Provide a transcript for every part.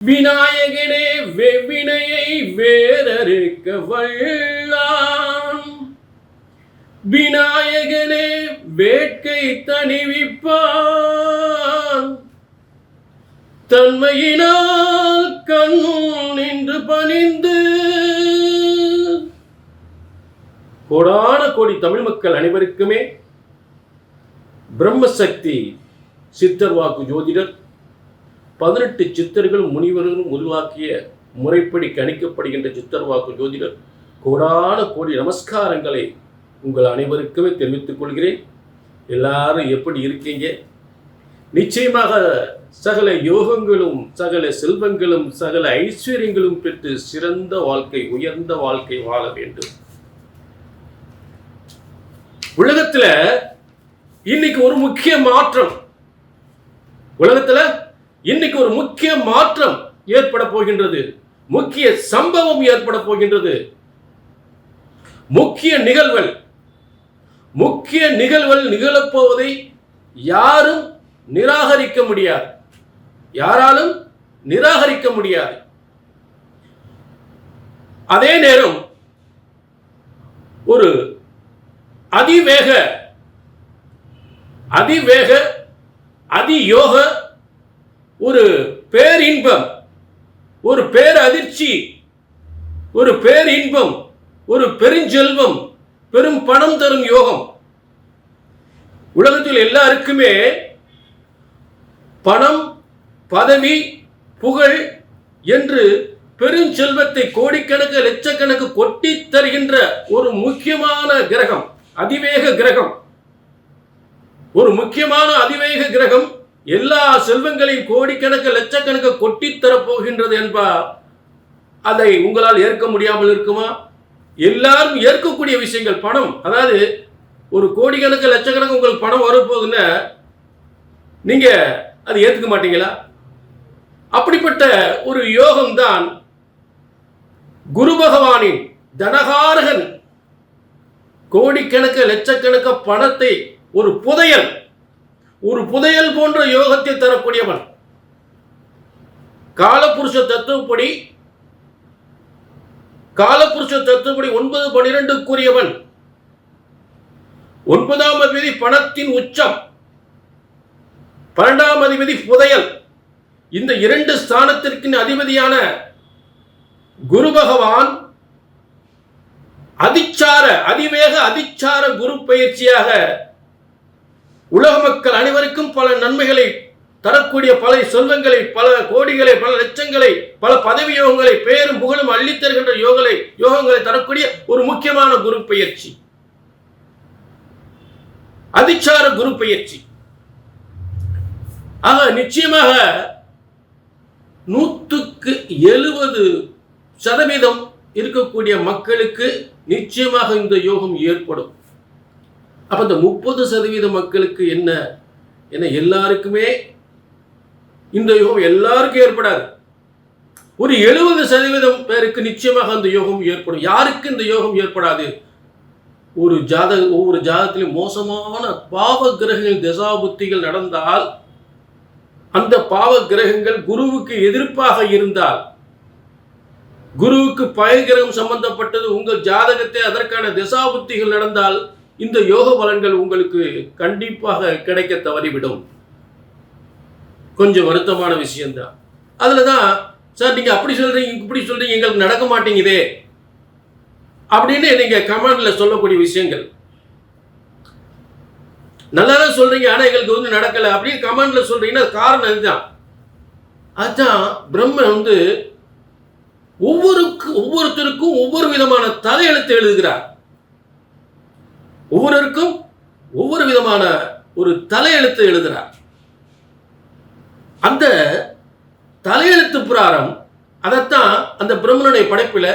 விநாயகனே வெவ்வினையை வேறறுக்க வல்லான். விநாயகனே வேட்கை தணிவிப்பான். தன்மையினால் கண்ணும் நின்று பணிந்து கோடான கோடி தமிழ் மக்கள் அனைவருக்குமே பிரம்மசக்தி சித்தர் வாக்கு ஜோதிடர் 18 சித்தர்கள் முனிவர்களும் உருவாக்கிய முறைப்படி கணிக்கப்படுகின்ற சித்தர் வாக்கு ஜோதிடர் கோடான கோடி நமஸ்காரங்களை உங்கள் அனைவருக்குமே தெரிவித்துக் கொள்கிறேன். எல்லாரும் எப்படி இருக்கீங்க? நிச்சயமாக சகல யோகங்களும் சகல செல்வங்களும் சகல ஐஸ்வர்யங்களும் பெற்று சிறந்த வாழ்க்கை உயர்ந்த வாழ்க்கை வாழ வேண்டும். உலகத்துல இன்னைக்கு ஒரு முக்கிய மாற்றம் ஏற்பட போகின்றது. முக்கிய சம்பவம் ஏற்பட போகின்றது. முக்கிய நிகழ்வுகள் நிகழப்போவதை யாராலும் நிராகரிக்க முடியாது. அதே நேரம் ஒரு அதியோக ஒரு பேரின்பம், ஒரு பேரதிர்ச்சி, ஒரு பேரின்பம், ஒரு பெருஞ்செல்வம், பெரும் பணம் தரும் யோகம். உலகத்தில் எல்லாருக்குமே பணம், பதவி, புகழ் என்று பெருஞ்செல்வத்தை கோடிக்கணக்கு லட்சக்கணக்கு கொட்டி தருகின்ற ஒரு முக்கியமான கிரகம் அதிவேக கிரகம். ஒரு முக்கியமான அதிவேக கிரகம் எல்லா செல்வங்களையும் கோடிக்கணக்கு லட்சக்கணக்கு கொட்டித்தரப் போகின்றது என்பார். அதை உங்களால் ஏற்க முடியாமல் இருக்குமா? எல்லாரும் ஏற்கக்கூடிய விஷயங்கள் பணம். அதாவது ஒரு கோடிக்கணக்கு லட்சக்கணக்கு உங்களுக்கு பணம் வரப்போகுதுன்னா நீங்க அதை ஏற்றுக்க மாட்டீங்களா? அப்படிப்பட்ட ஒரு யோகம்தான் குரு பகவானின் தனகாரகன். கோடிக்கணக்கு லட்சக்கணக்கு பணத்தை ஒரு புதையல் போன்ற யோகத்தை தரக்கூடியவன். காலபுருஷ தத்துவப்படி 9-12 9ஆம் அதிபதி பணத்தின் உச்சம், 12ஆம் அதிபதி புதையல். இந்த 2 ஸ்தானத்திற்கு அதிபதியான குரு பகவான் அதிவேக அதிச்சார குரு பயிற்சியாக உலக மக்கள் அனைவருக்கும் பல நன்மைகளை தரக்கூடிய பல செல்வங்களை, பல கோடிகளை, பல லட்சங்களை, பல பதவி யோகங்களை, பேரும் புகழும் அள்ளித்தருகின்ற யோகங்களை தரக்கூடிய ஒரு முக்கியமான குரு பயிற்சி, அதிச்சார குரு பயிற்சி. ஆக நிச்சயமாக 170% இருக்கக்கூடிய மக்களுக்கு நிச்சயமாக இந்த யோகம் ஏற்படும். அப்ப இந்த 30% மக்களுக்கு என்ன எல்லாருக்குமே இந்த யோகம் எல்லாருக்கும் ஏற்படாது. ஒரு 70% பேருக்கு நிச்சயமாக அந்த யோகம் ஏற்படும். யாருக்கு இந்த யோகம் ஏற்படாது? ஒவ்வொரு ஜாதகத்திலும் மோசமான பாவ கிரகங்கள் தசாபுத்திகள் நடந்தால், அந்த பாவ கிரகங்கள் குருவுக்கு எதிர்ப்பாக இருந்தால், குருவுக்கு பயகிரகம் சம்பந்தப்பட்டது உங்கள் ஜாதகத்தை அதற்கான தசாபுத்திகள் நடந்தால் இந்த யோக பலன்கள் உங்களுக்கு கண்டிப்பாக கிடைக்க தவறிவிடும். கொஞ்சம் வருத்தமான விஷயம்தான். அதுலதான் சார் நீங்க அப்படி சொல்றீங்க இப்படி சொல்றீங்க எங்களுக்கு நடக்க மாட்டேங்குதே அப்படின்னு நீங்க கமெண்ட்ல சொல்லக்கூடிய விஷயங்கள். நல்லாதான் சொல்றீங்க ஆனா எங்களுக்கு நடக்கல அப்படின்னு கமெண்ட்ல சொல்றீங்கன்னா காரணம் இதுதான். அதுதான் பிரம்மன் ஒவ்வொருத்தருக்கும் ஒவ்வொரு விதமான தலையெழுத்து எழுதுகிறார். ஒவ்வொருவருக்கும் ஒவ்வொரு விதமான ஒரு தலையெழுத்து எழுதுகிறார். அந்த தலையெழுத்து பிரகாரம் அதைத்தான் அந்த பிரம்மனுடைய படைப்புல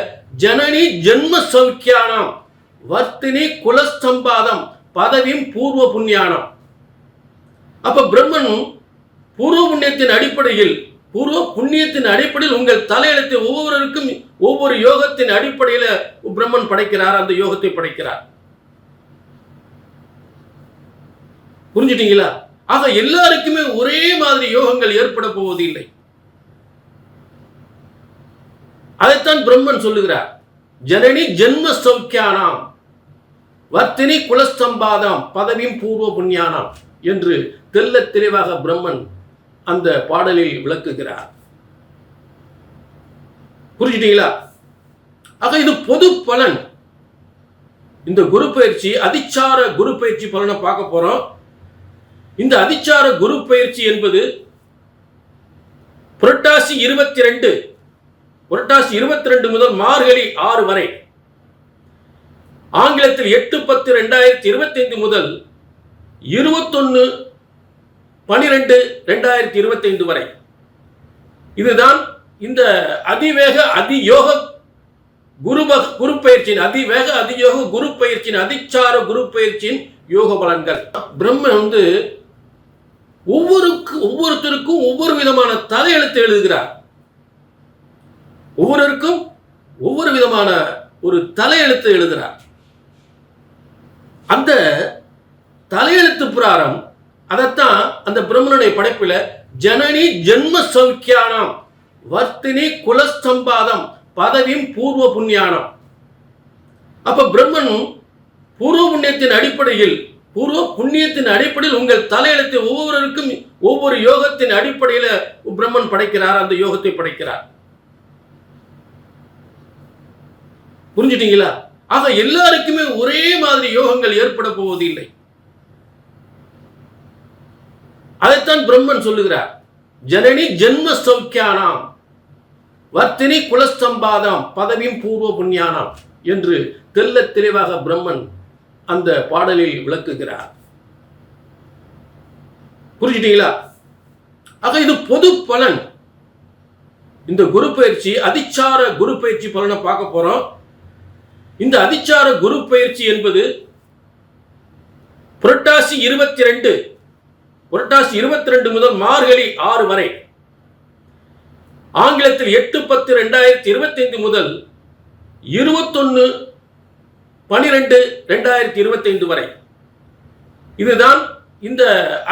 ஜனனி ஜென்ம சௌக்கியானம் வர்த்தினி குலஸ்தம்பாதம் பதவியும் பூர்வ புண்ணியானம். அப்ப பிரம்மன் பூர்வ புண்ணியத்தின் அடிப்படையில் உங்கள் தலையெழுத்தை ஒவ்வொருவருக்கும் ஒவ்வொரு யோகத்தின் அடிப்படையில் பிரம்மன் படைக்கிறார். அந்த யோகத்தை படைக்கிறார். புரிஞ்சுட்டீங்களா? ஆக எல்லாருக்குமே ஒரே மாதிரி யோகங்கள் ஏற்பட போவதில்லை. அதைத்தான் பிரம்மன் சொல்லுகிறார். ஜனனி ஜென்ம சௌக்கியானாம் வர்த்தினி குலஸ்தம்பாதாம் பதவியும் பூர்வ புண்ணியானாம் என்று தெல்ல தெளிவாக பிரம்மன் அந்த பாடலில் விளக்குகிறார். புரிஞ்சுட்டீங்களா? ஆக இது பொது பலன். இந்த குரு பயிற்சி அதிச்சார குரு பயிற்சி பலனை பார்க்க போறோம். இந்த அதிச்சார குரு பயிற்சி என்பது புரட்டாசி 22 முதல் மார்கழி 6 வரை, ஆங்கிலத்தில் 8/10/2025 முதல் 21/12/2025 வரை. இதுதான் இந்த அதிவேக அதியோக குரு பயிற்சியின் அதிவேக அதியோக குரு பயிற்சியின் அதிச்சார குரு பயிற்சியின் யோக பலன்கள். பிரம்மன் ஒவ்வொருத்தருக்கும் ஒவ்வொரு விதமான தலையெழுத்து எழுதுகிறார். ஒவ்வொருவருக்கும் ஒவ்வொரு விதமான ஒரு தலையெழுத்து எழுதுகிறார். அந்த தலையெழுத்து பிரகாரம் அதைத்தான் அந்த பிரம்மனுடைய படைப்பில் ஜனனி ஜென்ம சௌக்கியானம் வர்த்தினி குலஸ்தம்பாதம் பதவியும் பூர்வ புண்ணியானம். அப்ப பிரம்மன் பூர்வ புண்ணியத்தின் அடிப்படையில் உங்கள் தலையெழுத்தை ஒவ்வொருவருக்கும் ஒவ்வொரு யோகத்தின் அடிப்படையில் பிரம்மன் படைக்கிறார். அந்த யோகத்தை படைக்கிறார். புரிஞ்சுட்டீங்களா? ஆக எல்லாருக்குமே ஒரே மாதிரி யோகங்கள் ஏற்பட போவதில்லை. அதைத்தான் பிரம்மன் சொல்லுகிறார். ஜனனி ஜென்ம சௌக்கியானாம் வர்த்தினி குலஸ்தம்பாதாம் பதவியும் பூர்வ புண்ணியானாம் என்று தெல்ல தெளிவாக பிரம்மன் அந்த பாடலில் விளக்குகிறார். புரிஞ்சுட்டீங்களா? ஆக இது பொது பலன். இந்த குரு பயிற்சி அதிச்சார குரு பயிற்சி பலனை பார்க்க போறோம். இந்த அதிச்சார குரு பயிற்சி என்பது புரட்டாசி 22 முதல் மார்கழி 6 வரை, ஆங்கிலத்தில் 8/10/2025 முதல் 21/12/2025 வரை. இதுதான் இந்த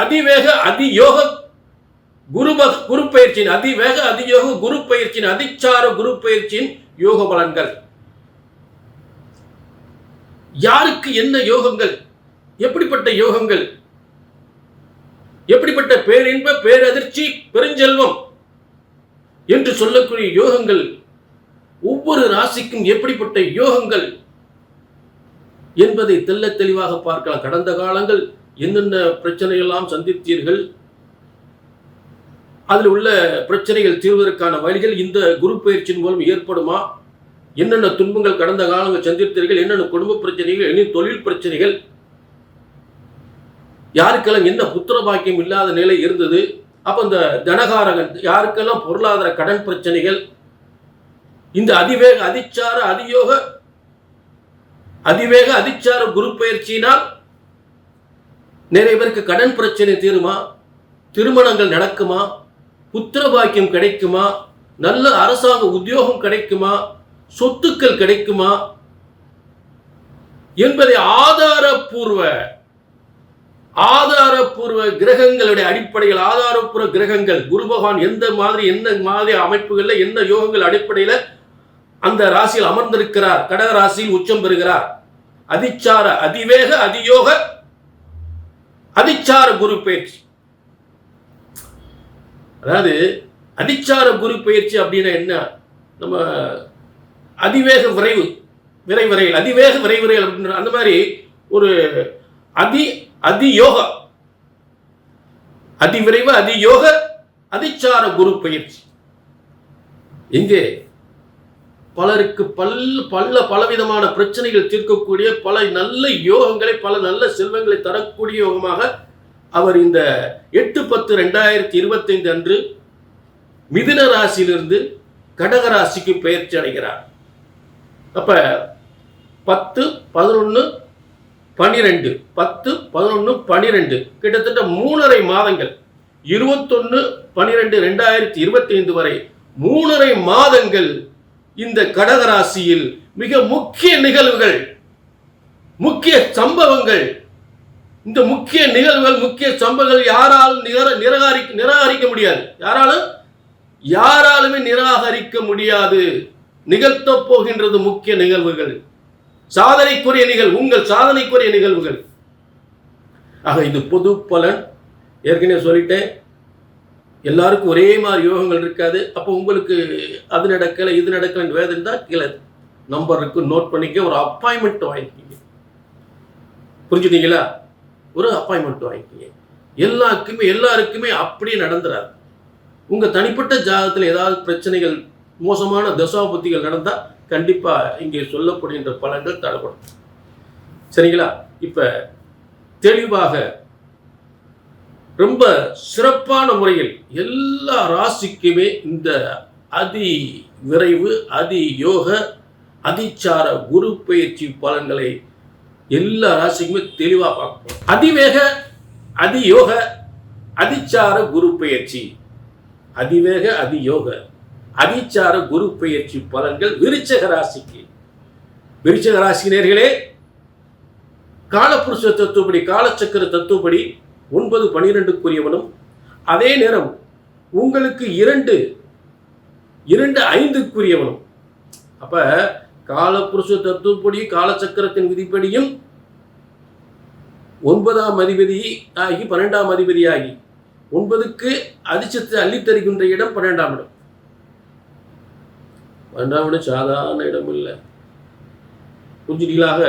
அதிவேக அதியோக குரு பயிற்சியின் அதிவேக அதியோக குரு பயிற்சியின் அதிச்சார குரு பயிற்சியின் யோக பலன்கள். யாருக்கு என்ன யோகங்கள், எப்படிப்பட்ட யோகங்கள், எப்படிப்பட்ட பேரின்ப பேரதிர்ச்சி பெருஞ்செல்வம் என்று சொல்லக்கூடிய யோகங்கள், ஒவ்வொரு ராசிக்கும் எப்படிப்பட்ட யோகங்கள் என்பதை தெல்ல தெளிவாக பார்க்கலாம். கடந்த காலங்கள் என்னென்ன பிரச்சனையெல்லாம் சந்தித்தீர்கள், அதில் உள்ள பிரச்சனைகள் தீர்வதற்கான வழிகள் இந்த குரு பயிற்சியின் மூலம் ஏற்படுமா, என்னென்ன துன்பங்கள் கடந்த காலங்கள் சந்தித்தீர்கள், என்னென்ன குடும்ப பிரச்சனைகள், என்ன தொழில் பிரச்சனைகள், யாருக்கெல்லாம் என்ன புத்திர பாக்கியம் இல்லாத நிலை இருந்தது, அப்ப இந்த தனகாரகன் யாருக்கெல்லாம் பொருளாதார கடன் பிரச்சனைகள், இந்த அதிவேக அதிச்சார குரு பயிற்சியினால் நிறைய பேருக்கு கடன் பிரச்சனை தீருமா, திருமணங்கள் நடக்குமா, புத்திர பாக்கியம் கிடைக்குமா, நல்ல அரசாங்க உத்தியோகம் கிடைக்குமா, சொத்துக்கள் கிடைக்குமா என்பதை ஆதாரப்பூர்வ கிரகங்களுடைய அடிப்படையில், ஆதாரப்பூர்வ கிரகங்கள் குரு பகவான் எந்த மாதிரி அமைப்புகளில் என்ன யோகங்கள் அடிப்படையில் அந்த ராசியில் அமர்ந்திருக்கிறார், கடக ராசியில் உச்சம் பெறுகிறார். அதிச்சார அதிவேக அதியோக அதிச்சார குரு பயிற்சி. அதாவது அதிச்சார குரு பயிற்சி அப்படின்னா என்ன? நம்ம அதிவேக விரைவிரையில் அதிவேக விரைவிரையில் அப்படின்ற அந்த மாதிரி ஒரு அதியோக அதிவிரைவு அதியோக அதிச்சார குரு பயிற்சி. இங்கே பலருக்கு பலவிதமான பிரச்சனைகள் தீர்க்கக்கூடிய பல நல்ல யோகங்களை, பல நல்ல செல்வங்களை தரக்கூடிய யோகமாக அவர் இந்த 8/10/2025 அன்று மிதுன ராசியிலிருந்து கடக ராசிக்கு பயிற்சி அடைகிறார். அப்ப 10/11/12 கிட்டத்தட்ட 3.5 மாதங்கள், 21/12/2025 வரை 3.5 மாதங்கள் இந்த கடக ராசியில் மிக முக்கிய நிகழ்வுகள், முக்கிய சம்பவங்கள். இந்த முக்கிய நிகழ்வுகள், முக்கிய சம்பவங்கள் யாராலும் நிராகரிக்க முடியாது. யாராலுமே நிராகரிக்க முடியாது. நிகழ்த்தப் போகின்றது முக்கிய நிகழ்வுகள், சாதனைக்குரிய நிகழ்வு, உங்கள் சாதனைக்குரிய நிகழ்வுகள். ஆக இது பொது பலன். ஏற்கனவே சொல்லிட்டேன், எல்லாருக்கும் ஒரே மாதிரி யோகங்கள் இருக்காது. அப்போ உங்களுக்கு அது நடக்கலை இது நடக்கலைன்னு வேதம் இருந்தால் கீழே நம்பர் இருக்கு, நோட் பண்ணிக்க. ஒரு அப்பாயின்மெண்ட் வாங்கிக்கிங்க. புரிஞ்சுட்டீங்களா? ஒரு அப்பாயின்மெண்ட் வாங்கிக்கிங்க. எல்லாருக்குமே அப்படியே நடந்துடாது. உங்க தனிப்பட்ட ஜாதகத்தில் ஏதாவது பிரச்சனைகள், மோசமான தசாபுத்திகள் நடந்தால் கண்டிப்பா இங்கே சொல்லப்படுகின்ற பலன்கள் தடைப்படும். சரிங்களா? இப்ப தெளிவாக ரொம்ப சிறப்பான முறையில் எல்லா ராசிக்குமே இந்த அதி விரைவு, அதி யோக, அதிச்சார குரு பயிற்சி பலன்களை எல்லா ராசிக்குமே தெளிவாக பார்ப்போம். அதிவேக, அதியோக, அதிச்சார குரு பயிற்சி, அதிவேக, அதியோக, அதிச்சார குரு பயிற்சி பலன்கள் விருச்சிக ராசிக்கு. விருச்சிக ராசி நேயர்களே, காலபுருஷ தத்துவப்படி, காலச்சக்கர தத்துவப்படி 9, 12க்குரியவனும், அதே நேரம் உங்களுக்கு 2, 5க்குரியவனும். அப்ப காலபுருஷ தத்துவப்படி, காலச்சக்கரத்தின் விதிப்படியும் 9ஆம் அதிபதி ஆகி 12ஆம் அதிபதி ஆகி 9க்கு அதிர்ஷ்டத்தை அள்ளித்தருகின்ற இடம் 12ஆம் இடம். 12ஆம் இடம் சாதாரண இடம் இல்லை. புரிஞ்சுட்டீங்களாக?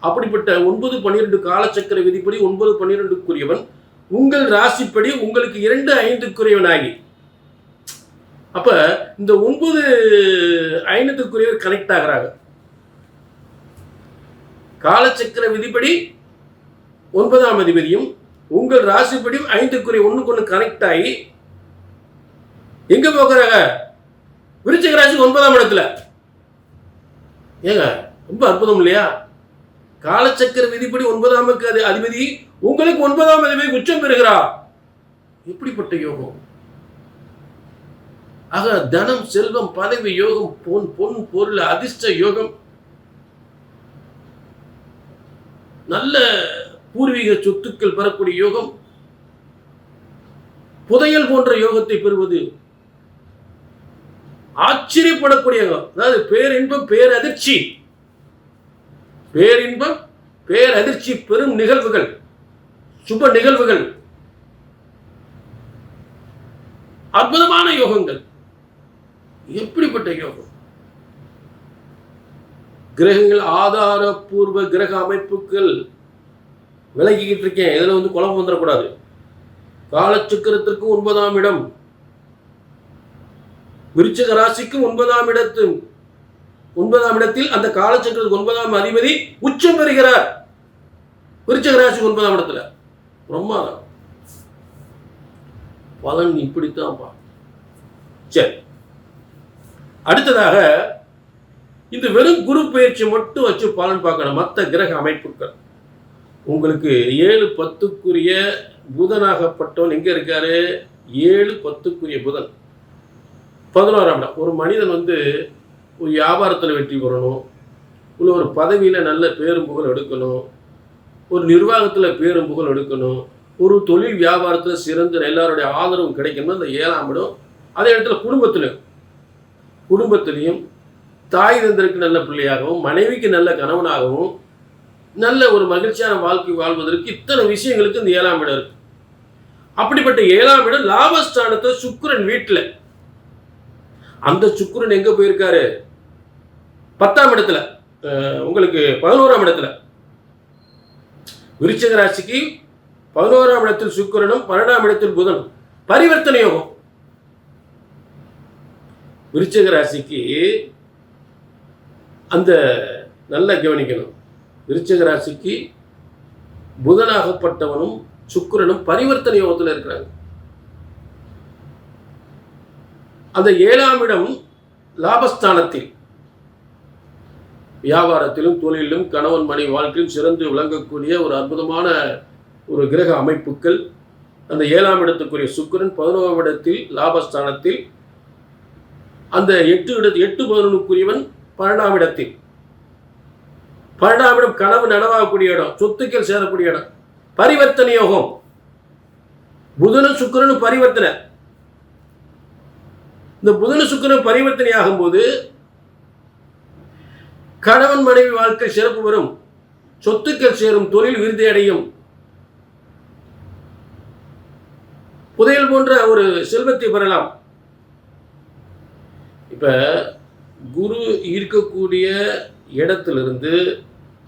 அப்படிப்பட்ட 9, 12 காலச்சக்கர விதிப்படி 9, 12க்குரியவன் உங்கள் ராசிப்படி உங்களுக்கு 2, 5க்குரியவனாகி, அப்ப இந்த 9, 5க்குரியவர் கனெக்ட் ஆகிறாங்க. காலச்சக்கர விதிப்படி 9ஆம் அதிபதியும் உங்கள் ராசிப்படியும் 5க்குரிய ஒண்ணுக்கு ஒண்ணு கனெக்ட் ஆகி எங்க போகிறாங்க? விருச்சிக ராசிக்கு 9ஆம் இடத்துல. ஏங்க ரொம்ப அற்புதம் இல்லையா? காலச்சக்கர விதிப்படி 9ஆம் அதிபதி உங்களுக்கு 9ஆம் அதிபதி உச்சம் பெறுகிறார். எப்படிப்பட்ட யோகம்! ஆக தனம், செல்வம், பதவி யோகம், பொன் பொருள், அதிர்ஷ்ட யோகம், நல்ல பூர்வீக சொத்துக்கள் பெறக்கூடிய யோகம், புதையல் போன்ற யோகத்தை பெறுவது, ஆச்சரியப்படக்கூடிய யோகம். அதாவது பேரின்பம், பேரதிர்ச்சி, பேரின்பம், பேரதிர்ச்சி, பெரும் நிகழ்வுகள், சுப நிகழ்வுகள், அற்புதமான யோகங்கள். எப்படிப்பட்ட யோகம்! கிரகங்கள், ஆதாரபூர்வ கிரக அமைப்புகள் விலகிக்கிட்டு இருக்கேன். இதுல குழப்பம் வந்துடக்கூடாது. காலச்சக்கரத்திற்கு 9ஆம் இடம், விருச்சிக ராசிக்கு 9ஆம் இடத்தில் அந்த காலச்சக்கரத்துக்கு 9ஆம் அதிபதி உச்சம் பெறுகிறார். விருச்சிக ராசிக்கு 9ஆம் இடத்துல. பிரமாதம். பலன் இப்படித்தான். சரி, அடுத்ததாக இந்த வெறும் குரு பயிற்சி மட்டும் வச்சு பலன் பார்க்கணும். மற்ற கிரக அமைப்புகள் உங்களுக்கு 7, 10க்குரிய புதனாகப்பட்டவன் எங்க இருக்காரு? 7, 10க்குரிய புதன் 11ஆம் இடம். ஒரு மனிதன் ஒரு வியாபாரத்தில் வெற்றி பெறணும், இல்லை ஒரு பதவியில் நல்ல பேரும் புகழ் எடுக்கணும், ஒரு நிர்வாகத்தில் பேரும் புகழ் எடுக்கணும், ஒரு தொழில் வியாபாரத்தில் சிறந்த எல்லாருடைய ஆதரவும் கிடைக்கணும். அந்த 7ஆம் இடம். அதே இடத்துல குடும்பத்திலையும் தாய் தந்தருக்கு நல்ல பிள்ளையாகவும், மனைவிக்கு நல்ல கணவனாகவும், நல்ல ஒரு மகிழ்ச்சியான வாழ்க்கை வாழ்வதற்கு இத்தனை விஷயங்களுக்கு இந்த 7ஆம் இடம் இருக்கு. அப்படிப்பட்ட 7ஆம் இடம் லாபஸ்தானத்தை சுக்கிரன் வீட்டில். அந்த சுக்கிரன் எங்க போயிருக்காரு? 10ஆம் இடத்துல, உங்களுக்கு 11ஆம் இடத்துல. விருச்சிக ராசிக்கு 11ஆம் இடத்தில் சுக்கிரனும் 12ஆம் இடத்தில் புதனும் பரிவர்த்தனை யோகம். விருச்சிக ராசிக்கு அந்த நல்ல கவனிக்கணும். விருச்சிக ராசிக்கு புதனாகப்பட்டவனும் சுக்கிரனும் பரிவர்த்தனை யோகத்தில் இருக்கிறாங்க. அந்த 7ஆம் இடம் லாபஸ்தானத்தில் வியாபாரத்திலும் தொழிலும் கணவன் மனைவி வாழ்க்கையும் சிறந்து விளங்கக்கூடிய ஒரு அற்புதமான ஒரு கிரக அமைப்புகள். அந்த 7ஆம் இடத்துக்குரிய சுக்கிரன் 11ஆம் இடத்தில் லாபஸ்தானத்தில். அந்த 8-11க்குரியவன் 12ஆம் இடத்தில். 12ஆம் இடம் கனவு நனவாகக்கூடிய இடம், சொத்துக்கள் சேரக்கூடிய இடம், பரிவர்த்தனை யோகம். புதனும் சுக்கிரனும் பரிவர்த்தனை. இந்த புதன சுக்கிரன் பரிவர்த்தனை ஆகும்போது கணவன் மனைவி வாழ்க்கை சிறப்பு வரும், சொத்துக்கள் சேரும், தொழில் விருத்தி அடையும், புதையல் போன்ற ஒரு செல்வத்தை பெறலாம். இப்ப குரு இருக்கக்கூடிய இடத்திலிருந்து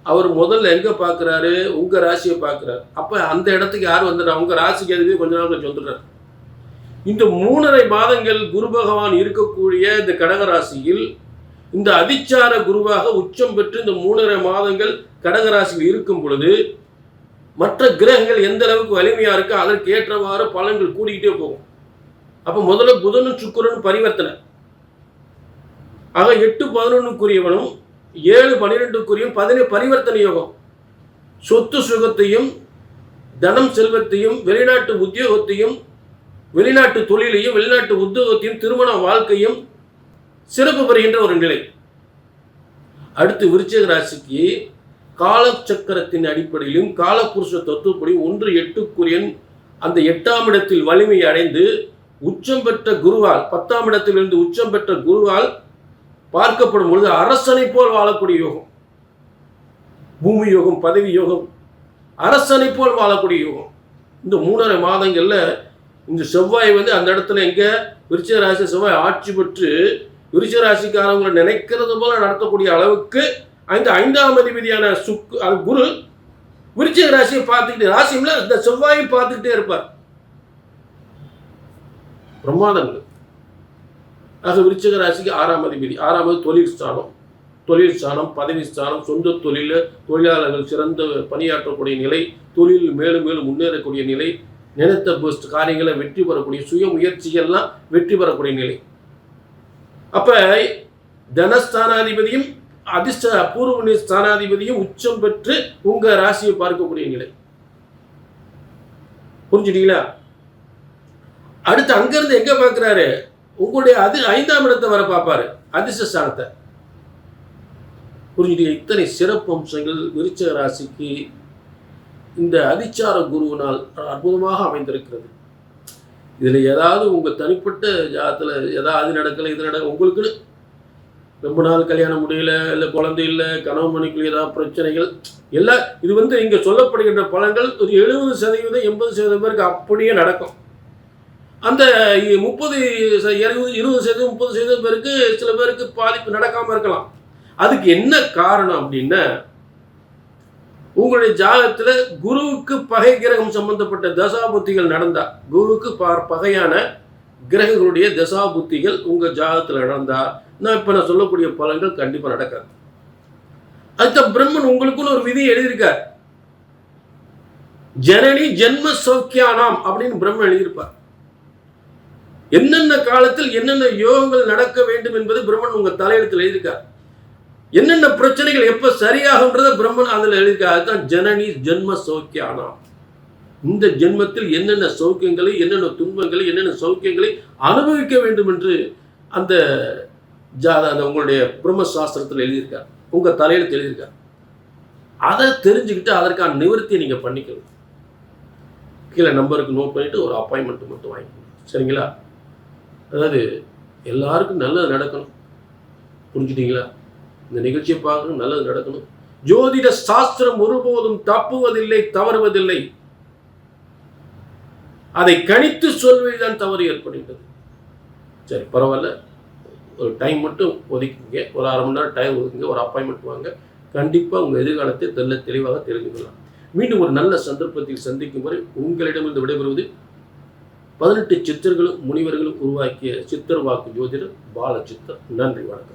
அவர் முதல்ல எங்க பார்க்கிறாரு? உங்க ராசியை பார்க்கிறார். அப்ப அந்த இடத்துக்கு யார் வந்துடுறா? உங்க ராசிக்கு எதுவே கொஞ்ச நாள் கழிச்சு வந்துடுறாரு. இந்த 3.5 மாதங்கள் குரு பகவான் இருக்கக்கூடிய இந்த கடக ராசியில் இந்த அதிச்சார குருவாக உச்சம் பெற்று இந்த 3.5 மாதங்கள் கடக ராசியில் இருக்கும் பொழுது மற்ற கிரகங்கள் எந்த அளவுக்கு வலிமையா இருக்கோ அதற்கு ஏற்றவாறு பலன்கள் கூடிக்கிட்டே போகும். அப்ப முதல்ல புதனும் சுக்கிரனும் பரிவர்த்தனை ஆக 8-11க்குரியவனும் 7-12க்குரியும் 10 பரிவர்த்தனை யோகம். சொத்து சுகத்தையும் தனம் செல்வத்தையும் வெளிநாட்டு உத்தியோகத்தையும் வெளிநாட்டு தொழிலையும் வெளிநாட்டு உத்தியோகத்தையும் திருமண வாழ்க்கையும் சிறப்பு பெறுகின்ற ஒரு நிலை. அடுத்து விருச்சிக ராசிக்கு காலச்சக்கரத்தின் அடிப்படையிலும் காலபுருஷ தத்துவப்படி 1-8க்குரியன் அந்த 8ஆம் இடத்தில் வலிமை அடைந்து உச்சம் பெற்ற குருவால் 10ஆம் இடத்திலிருந்து உச்சம் பெற்ற குருவால் பார்க்கப்படும் பொழுது அரசனை போல் வாழக்கூடிய யோகம், பூமி யோகம், பதவி யோகம், அரசனை போல் வாழக்கூடிய யோகம். இந்த 3.5 மாதங்கள்ல இந்த செவ்வாய் அந்த இடத்துல எங்க விருச்சிக ராசி செவ்வாய் ஆட்சி பெற்று விருச்சிக ராசிக்காரவங்களை நினைக்கிறது போல நடத்தக்கூடிய அளவுக்கு அந்த 5ஆம் அதிபதியான குரு விருச்சிக ராசியை பார்த்துக்கிட்டே, ராசியில இந்த செவ்வாயை பார்த்துக்கிட்டே இருப்பார். பிரமாதங்கள். ஆக விருச்சிக ராசிக்கு 6ஆம் அதிபதி, 6ஆவது தொழில் ஸ்தானம், பதவி ஸ்தானம், சொந்த தொழிலாளர்கள் சிறந்த பணியாற்றக்கூடிய நிலை, தொழில் மேலும் மேலும் முன்னேறக்கூடிய நிலை, நினைத்த பெஸ்ட் காரியங்களை வெற்றி பெறக்கூடிய சுய முயற்சிகள்லாம் வெற்றி பெறக்கூடிய நிலை. அப்ப தனஸ்தானாதிபதியும் அதிர்ஷ்ட பூர்வ ஸ்தானாதிபதியும் உச்சம் பெற்று உங்க ராசியை பார்க்கக்கூடிய நிலை. புரிஞ்சுட்டீங்களா? அடுத்து அங்கிருந்து எங்க பார்க்கிறாரு? உங்களுடைய 5ஆம் இடத்தை வர பார்ப்பாரு, அதிர்ஷ்ட ஸ்தானத்தை. புரிஞ்சுட்டீங்க? இத்தனை சிறப்பு அம்சங்கள் விருச்சிக ராசிக்கு இந்த அதிச்சார குருவினால் அற்புதமாக அமைந்திருக்கிறது. இதுல ஏதாவது உங்க தனிப்பட்ட ஜாதத்துல ஏதாவது நடக்கல, இது நடக்கல, உங்களுக்கு ரொம்ப நாள் கல்யாணம் முடியல, இல்லை குழந்தை இல்லை, கணவன் மனைவிக்குள்ள ஏதாவது பிரச்சனைகள் எல்லாம் இது இங்க சொல்லப்படுகின்ற பலன்கள் ஒரு 70% 80% பேருக்கு அப்படியே நடக்கும். அந்த 20% 30% பேருக்கு சில பேருக்கு பாதிப்பு நடக்காம இருக்கலாம். அதுக்கு என்ன காரணம் அப்படின்னா, உங்களுடைய ஜாதகத்துல குருவுக்கு பகை கிரகம் சம்பந்தப்பட்ட தசாபுத்திகள் நடந்தா, குருவுக்கு பகையான கிரகங்களுடைய தசாபுத்திகள் உங்க ஜாதகத்துல நடந்தா நான் சொல்லக்கூடிய பலன்கள் கண்டிப்பா நடக்காது. அதுதான் பிரம்மன் உங்களுக்குன்னு ஒரு விதியை எழுதியிருக்கார். ஜனனி ஜென்ம சௌக்கியானாம் அப்படின்னு பிரம்மன் எழுதியிருப்பார். என்னென்ன காலத்தில் என்னென்ன யோகங்கள் நடக்க வேண்டும் என்பது பிரம்மன் உங்க தலையெழுத்தில் எழுதியிருக்கார். என்னென்ன பிரச்சனைகள் எப்ப சரியாகுன்றத பிரம்மன் அதில் எழுதியிருக்கார். அதுதான் ஜனனி ஜென்ம சௌக்கியானாம். இந்த ஜென்மத்தில் என்னென்ன சௌக்கியங்களை, என்னென்ன துன்பங்களை, என்னென்ன சௌக்கியங்களை அனுபவிக்க வேண்டும் என்று அந்த உங்களுடைய பிரம்ம சாஸ்திரத்தில் எழுதியிருக்கார், உங்க தலையெழுத்து எழுதியிருக்கார். அதை தெரிஞ்சுக்கிட்டு அதற்கான நிவர்த்தியை நீங்க பண்ணிக்கணும். கீழே நம்பருக்கு நோட் பண்ணிட்டு ஒரு அப்பாயின்மெண்ட் மட்டும் வாங்கிக்கணும். சரிங்களா? அதாவது எல்லாருக்கும் நல்லது நடக்கணும். புரிஞ்சுட்டீங்களா? இந்த நிகழ்ச்சியை பார்க்கணும், நல்லது நடக்கணும். ஜோதிட சாஸ்திரம் ஒருபோதும் தப்புவதில்லை, தவறுவதில்லை. அதை கணித்து சொல்வதுதான் தவறு ஏற்படுகின்றது. சரி, பரவாயில்ல, ஒரு டைம் மட்டும் ஒதுக்குங்க, ஒரு 1/2 மணி நேரம் டைம் ஒதுக்குங்க, ஒரு அப்பாயின்மெண்ட் வாங்க. கண்டிப்பாக உங்கள் எதிர்காலத்தை தெளிவாக தெரிஞ்சுக்கலாம். மீண்டும் ஒரு நல்ல சந்தர்ப்பத்தில் சந்திக்கும் வரை உங்களிடமிருந்து விடைபெறுவது 18 சித்தர்களும் முனிவர்களும் உருவாக்கிய சித்தர் வாக்கு ஜோதிடர் பாலச்சித்தர். நன்றி, வணக்கம்.